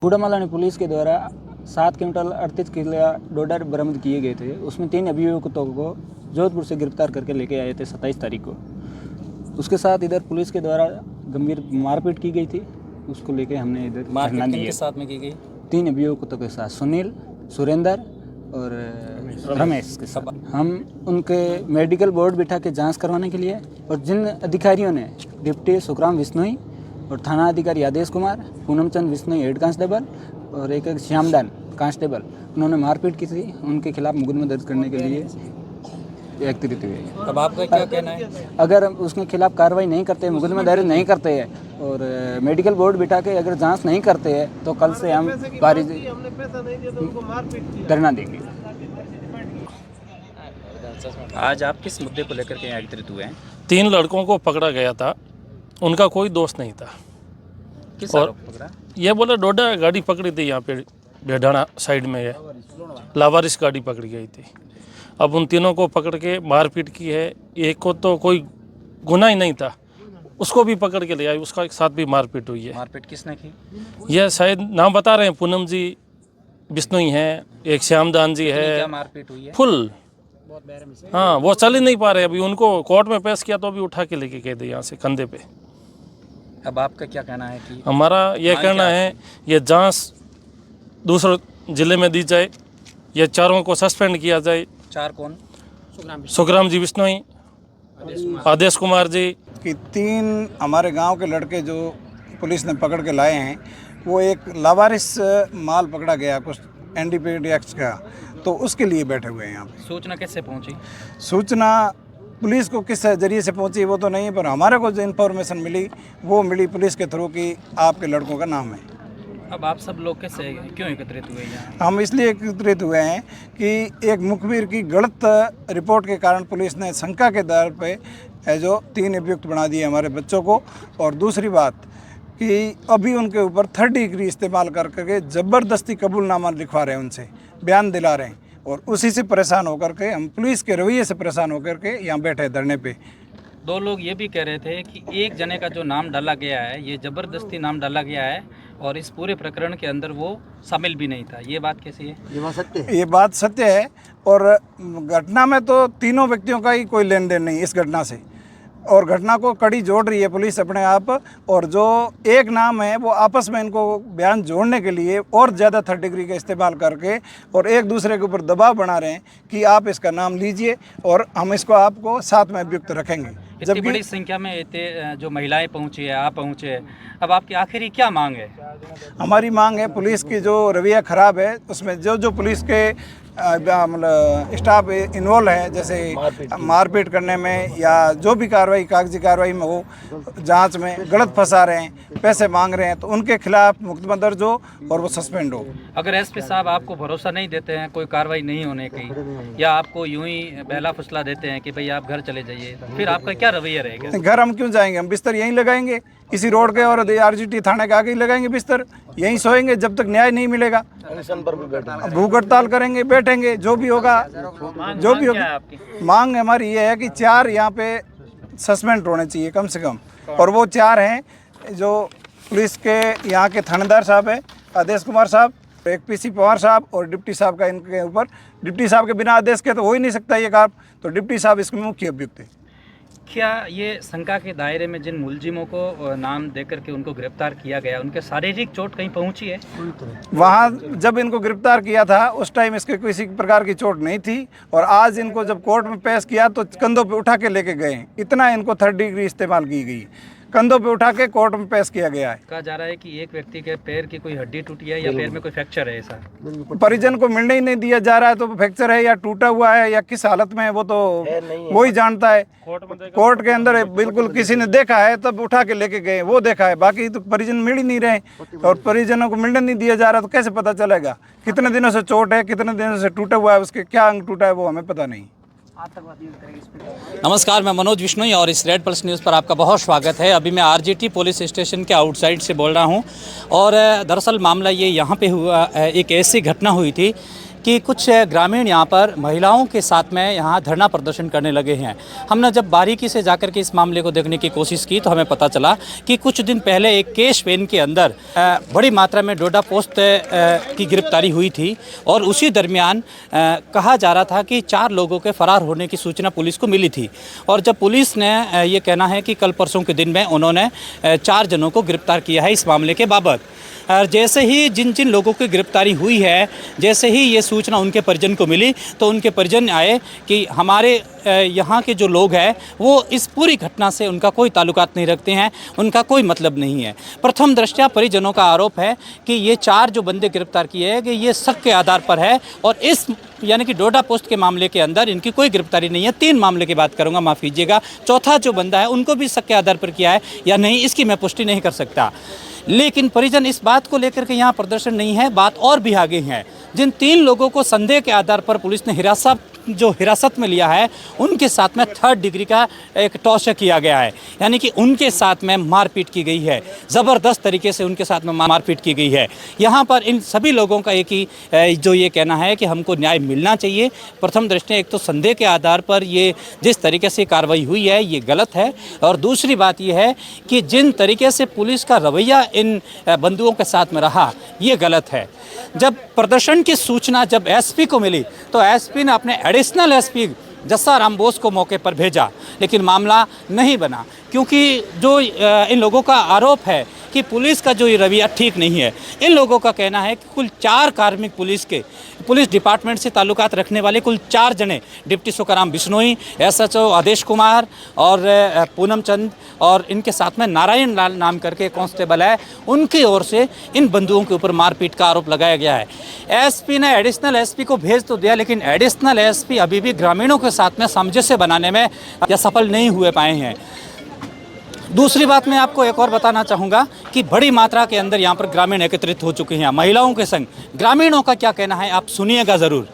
Gudamalani police के द्वारा 7 quintal 38 kilo dodder बरामद किए गए थे। उसमें 3 अभियुक्तों को जोधपुर से गिरफ्तार करके लेके आए थे 27 तारीख को। उसके साथ इधर पुलिस के द्वारा गंभीर मारपीट की गई थी, उसको लेके हमने इधर धरना दिया। के साथ में की गई 3 अभियुक्तों के साथ सुनील, सुरेंद्र और रमेश के साथ हम उनके मेडिकल बोर्ड बिठा के जांच करवाने के लिए, और जिन अधिकारियों ने डिप्टी सुखराम विश्नोई और थाना अधिकारी आदेश कुमार, पूनमचंद विश्नोई हेड कांस्टेबल और एक श्यामदान कांस्टेबल, उन्होंने मारपीट की थी, उनके खिलाफ मुकदमा दर्ज करने के लिए एकत्रित हुए। अब आपका क्या कहना है? अगर उसके खिलाफ कार्रवाई नहीं करते, मुकदमा दर्ज नहीं करते हैं और मेडिकल बोर्ड बिठा के अगर जांच नहीं करते हैं तो कल से हम भारी धरना देंगे। आज आप किस मुद्दे को लेकर के एकत्रित हुए हैं? 3 लड़कों को पकड़ा गया था, उनका कोई दोष नहीं था। किस और आरोप पकड़ा? ये बोले डोडा गाड़ी पकड़ी थी यहाँ पे भेडाना साइड में है, लावारिस गाड़ी पकड़ी गई थी। अब उन तीनों को पकड़ के मारपीट की है। एक को तो कोई गुनाह ही नहीं था, उसको भी पकड़ के ले आई, उसका एक साथ भी मारपीट हुई है। मारपीट किसने की? यह शायद नाम बता रहे हैं, पूनम जी बिश्नोई हैं, एक श्यामदान जी क्या है, मारपीट हुई है? फुल। हाँ, वो चल ही नहीं पा रहे। अभी उनको कोर्ट में पेश किया तो अभी उठा के लेके गए थे यहाँ से कंधे पे। अब आपका क्या कहना है कि हमारा ये कहना है ये जांच दूसरे ज़िले में दी जाए, ये चारों को सस्पेंड किया जाए। 4 कौन? सुखराम जी बिश्नोई, आदेश कुमार जी। कि 3 हमारे गांव के लड़के जो पुलिस ने पकड़ के लाए हैं, वो एक लावारिस माल पकड़ा गया कुछ NDPS का, तो उसके लिए बैठे हुए हैं यहाँ पे। सूचना कैसे पहुंची? सूचना पुलिस को किस जरिए से पहुंची वो तो नहीं, पर हमारे को जो इन्फॉर्मेशन मिली वो मिली पुलिस के थ्रू कि आपके लड़कों का नाम है। अब आप सब लोग कैसे क्यों एकत्रित हुए यहाँ? हम इसलिए एकत्रित हुए हैं कि एक मुखबिर की गलत रिपोर्ट के कारण पुलिस ने शंका के आधार पे जो 3 अभियुक्त बना दिए हमारे बच्चों को, और दूसरी बात कि अभी उनके ऊपर 3rd डिग्री इस्तेमाल करके ज़बरदस्ती कबूलनामा लिखवा रहे हैं, उनसे बयान दिला रहे हैं, और उसी से परेशान होकर के हम पुलिस के रवैये से परेशान होकर के यहाँ बैठे धरने पे। 2 लोग ये भी कह रहे थे कि एक जने का जो नाम डाला गया है, ये ज़बरदस्ती नाम डाला गया है और इस पूरे प्रकरण के अंदर वो शामिल भी नहीं था। ये बात कैसी है? ये बात सत्य है, और घटना में तो तीनों व्यक्तियों का ही कोई लेन देन नहीं इस घटना से, और घटना को कड़ी जोड़ रही है पुलिस अपने आप, और जो एक नाम है वो आपस में इनको बयान जोड़ने के लिए और ज़्यादा 3rd डिग्री का इस्तेमाल करके और एक दूसरे के ऊपर दबाव बना रहे हैं कि आप इसका नाम लीजिए और हम इसको आपको साथ में अभियुक्त रखेंगे। इतनी बड़ी संख्या में इतने जो महिलाएं पहुंची है, आप पहुंचे हैं, अब आपकी आखिरी क्या मांग है? हमारी मांग है पुलिस की जो रवैया ख़राब है उसमें जो पुलिस के मतलब स्टाफ इन्वॉल्व है, जैसे मारपीट करने में या जो भी कार्रवाई कागजी कार्रवाई में हो, जांच में गलत फंसा रहे हैं, पैसे मांग रहे हैं, तो उनके खिलाफ मुकदमा दर्ज हो और वो सस्पेंड हो। अगर SP साहब आपको भरोसा नहीं देते हैं कोई कार्रवाई नहीं होने की, या आपको यूं ही बहला फुसला देते हैं कि भाई आप घर चले जाइए, फिर आपका क्या रवैया रहेगा? घर हम क्यों जाएंगे, हम बिस्तर यहीं लगाएंगे, इसी रोड के और RGT थाने के आगे ही लगाएंगे बिस्तर, यहीं सोएंगे जब तक न्याय नहीं मिलेगा। भूख हड़ताल करेंगे, बैठेंगे, जो भी होगा जो भी होगा। मांग हमारी ये है कि 4 यहाँ पे सस्पेंड होने चाहिए कम से कम, और वो 4 हैं जो पुलिस के यहाँ के थानेदार साहब है, आदेश कुमार साहब, एक PC पवार साहब और डिप्टी साहब का इनके ऊपर। डिप्टी साहब के बिना आदेश के तो हो ही नहीं सकता ये काम, तो डिप्टी साहब इसमें मुख्य अभियुक्त है। क्या ये शंका के दायरे में जिन मुलजिमों को नाम देकर के उनको गिरफ्तार किया गया, उनके शारीरिक चोट कहीं पहुंची है? वहाँ जब इनको गिरफ्तार किया था उस टाइम इसके किसी प्रकार की चोट नहीं थी, और आज इनको जब कोर्ट में पेश किया तो कंधों पे उठा के लेके गए। इतना इनको 3rd डिग्री इस्तेमाल की गई, कंधों पे उठा के कोर्ट में पेश किया गया है। कहा जा रहा है कि एक व्यक्ति के पैर की कोई हड्डी टूटी है या पैर में कोई फ्रैक्चर है, ऐसा परिजन को मिलने ही नहीं दिया जा रहा है, तो फ्रैक्चर है या टूटा हुआ है या किस हालत में है वो तो वही जानता है। कोर्ट के अंदर बिल्कुल किसी ने देखा है तब उठा के लेके गए, वो देखा है, बाकी तो परिजन मिल ही नहीं रहे, और परिजनों को मिलने नहीं दिया जा रहा, तो कैसे पता चलेगा कितने दिनों से चोट है, कितने दिनों से टूटा हुआ है, उसके क्या अंग टूटा है वो हमें पता नहीं। नमस्कार, मैं मनोज विश्नोई और इस रेड पल्स न्यूज़ पर आपका बहुत स्वागत है। अभी मैं RGT पुलिस स्टेशन के आउटसाइड से बोल रहा हूं, और दरअसल मामला ये यहाँ पे हुआ, एक ऐसी घटना हुई थी कि कुछ ग्रामीण यहाँ पर महिलाओं के साथ में यहाँ धरना प्रदर्शन करने लगे हैं। हमने जब बारीकी से जाकर के इस मामले को देखने की कोशिश की तो हमें पता चला कि कुछ दिन पहले एक केश वैन के अंदर बड़ी मात्रा में डोडा पोस्ट की गिरफ्तारी हुई थी और उसी दरमियान कहा जा रहा था कि 4 लोगों के फरार होने की सूचना पुलिस को मिली थी और जब पुलिस ने ये कहना है कि कल परसों के दिन में उन्होंने 4 जनों को गिरफ्तार किया है इस मामले के बाबत। और जैसे ही जिन जिन लोगों की गिरफ्तारी हुई है, जैसे ही ये सूचना उनके परिजन को मिली तो उनके परिजन आए कि हमारे यहाँ के जो लोग हैं वो इस पूरी घटना से उनका कोई ताल्लुकात नहीं रखते हैं, उनका कोई मतलब नहीं है। प्रथम दृष्टया परिजनों का आरोप है कि ये 4 जो बंदे गिरफ्तार किए हैं कि ये शक के आधार पर है और इस यानी कि डोडा पोस्ट के मामले के अंदर इनकी कोई गिरफ्तारी नहीं है। 3 मामले की बात करूंगा, माफ़ कीजिएगा। चौथा जो बंदा है उनको भी शक के आधार पर किया है या नहीं इसकी मैं पुष्टि नहीं कर सकता, लेकिन परिजन इस बात को लेकर के यहाँ प्रदर्शन नहीं है। बात और भी आगे है। जिन 3 लोगों को संदेह के आधार पर पुलिस ने हिरासत में लिया है उनके साथ में 3rd डिग्री का एक टॉर्चर किया गया है, यानी कि उनके साथ में मारपीट की गई है, ज़बरदस्त तरीके से उनके साथ में मारपीट की गई है। यहाँ पर इन सभी लोगों का एक ही जो ये कहना है कि हमको न्याय मिलना चाहिए। प्रथम दृष्टया एक तो संदेह के आधार पर ये जिस तरीके से कार्रवाई हुई है ये गलत है और दूसरी बात ये है कि जिन तरीके से पुलिस का रवैया इन बंधुओं के साथ में रहा ये गलत है। जब प्रदर्शन की सूचना जब एसपी को मिली तो एसपी ने अपने एडिशनल एसपी जस्सा राम बोस को मौके पर भेजा, लेकिन मामला नहीं बना क्योंकि जो इन लोगों का आरोप है कि पुलिस का जो ये रवैया ठीक नहीं है। इन लोगों का कहना है कि कुल 4 कार्मिक पुलिस डिपार्टमेंट से ताल्लुकात रखने वाले कुल 4 जने, डिप्टी सुकाराम बिश्नोई, SHO आदेश कुमार और पूनम चंद और इनके साथ में नारायण लाल नाम करके कांस्टेबल है, उनकी ओर से इन बंधुओं के ऊपर मारपीट का आरोप लगाया गया है। एसपी ने एडिशनल एसपी को भेज तो दिया, लेकिन एडिशनल एसपी अभी भी ग्रामीणों के साथ में सामंजस्य बनाने में या सफल नहीं हुए पाए हैं। दूसरी बात मैं आपको एक और बताना चाहूँगा कि बड़ी मात्रा के अंदर यहाँ पर ग्रामीण एकत्रित हो चुके हैं महिलाओं के संग। ग्रामीणों का क्या कहना है आप सुनिएगा ज़रूर।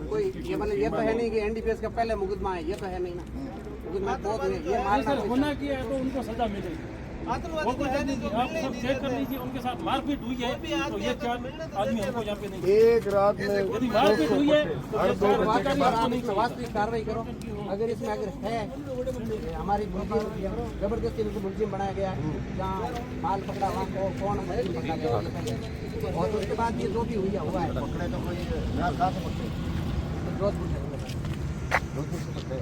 कोई ये तो है नहीं कि NDPS का पहले मुकदमा है, ये तो है नहीं ना। मुकदमा बहुत है, ये मारना गुनाह किया है तो उनको सजा मिलेगी। वो कुछ है नहीं, आप सब चेक कर लीजिए, उनके साथ मारपीट हुई है तो ये 4 आदमी हमको यहाँ पे नहीं। एक रात में यदि मारपीट हुई है तो वास्तविक कार्रवाई करो। अगर इसमें अगर है हमारी जबरदस्ती इनको मुलजिम बनाया गया है, जहाँ माल पकड़ा वहाँ को कौन मुलजिम पकड़ा गया और उसके बाद ये जो भी हुआ है पकड़े तो कोई जोधपुर से पकड़े।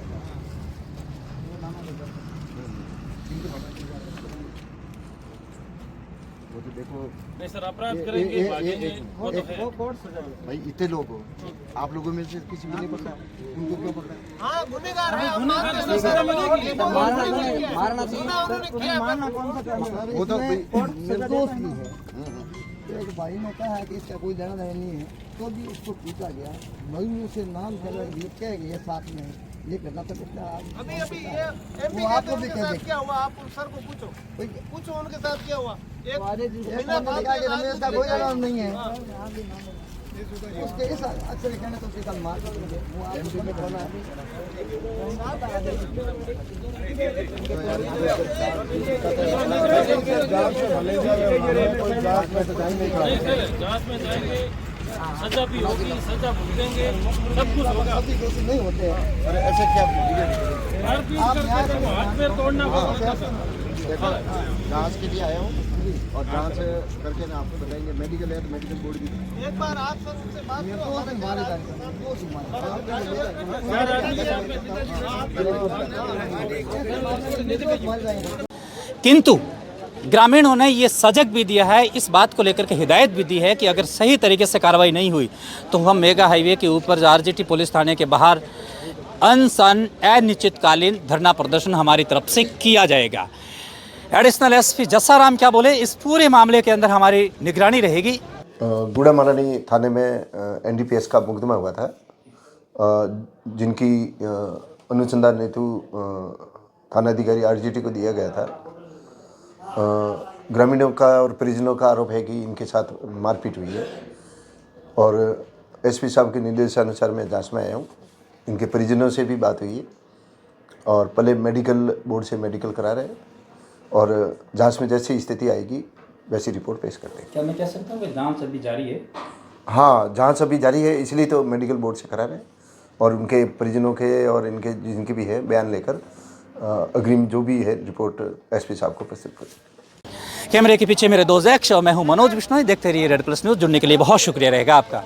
वो तो देखो नहीं सर, अपराध करेंगे वो तो है। भाई इतने लोग हो, आप लोगों में से किसी को नहीं पकड़ा, उनको क्यों पकड़ा? हाँ गुनेगार है, मारना चाहिए। मारना कौन सा करना है? वो तो निर्दोष भी है। एक भाई ने कहा है कि इसका कोई लेना देना नहीं है तो भी उसको पूछा गया, भाई से नाम चला ये कह गए साथ में ये करना तो अभी ये वो आपको भी कह क्या हुआ, आप सर को पूछो उनके साथ क्या हुआ। रमेश का कोई नाम नहीं है उसके अक्सर कहने तो उसके मार वो आप में बोला जांच में जाएंगे, सजा भी होगी, सजा भुगतेंगे, सब कुछ होगा। नहीं होते हैं। अरे ऐसे क्या मारपीट करके तो हाथ पैर तोड़ना होगा। देखो जांच के लिए आया हूँ और जांच करके ना आपको बताएंगे। मेडिकल है तो मेडिकल बोर्ड भी एक बार आप सर उनसे बात करो। किंतु ग्रामीणों ने ये सजग भी दिया है, इस बात को लेकर के हिदायत भी दी है कि अगर सही तरीके से कार्रवाई नहीं हुई तो हम मेगा हाईवे के ऊपर RGT पुलिस थाने के बाहर अनशन अनिश्चितकालीन धरना प्रदर्शन हमारी तरफ से किया जाएगा। एडिशनल एसपी जस्सा राम क्या बोले, इस पूरे मामले के अंदर हमारी निगरानी रहेगी। बूढ़ा मालानी थाने में NDPS का मुकदमा हुआ था, जिनकी अनुसंधान हेतु थानाधिकारी RGT को दिया गया था। ग्रामीणों का और परिजनों का आरोप है कि इनके साथ मारपीट हुई है और SP साहब के निर्देशानुसार मैं जांच में आया हूँ। इनके परिजनों से भी बात हुई है और पहले मेडिकल बोर्ड से मेडिकल करा रहे हैं और जांच में जैसी स्थिति आएगी वैसी रिपोर्ट पेश करते हैं। क्या मैं कह सकता हूँ कि जांच अभी जारी है? हाँ, जांच अभी जारी है, इसलिए तो मेडिकल बोर्ड से करा रहे हैं और उनके परिजनों के और इनके जिनके भी है बयान लेकर अग्रिम जो भी है रिपोर्ट एसपी साहब को प्रस्तुत करें। कैमरे के पीछे मेरे दो जैक्श और मैं हूं मनोज बिश्नोई। देखते रहिए रेड प्लस न्यूज़। जुड़ने के लिए बहुत शुक्रिया रहेगा आपका।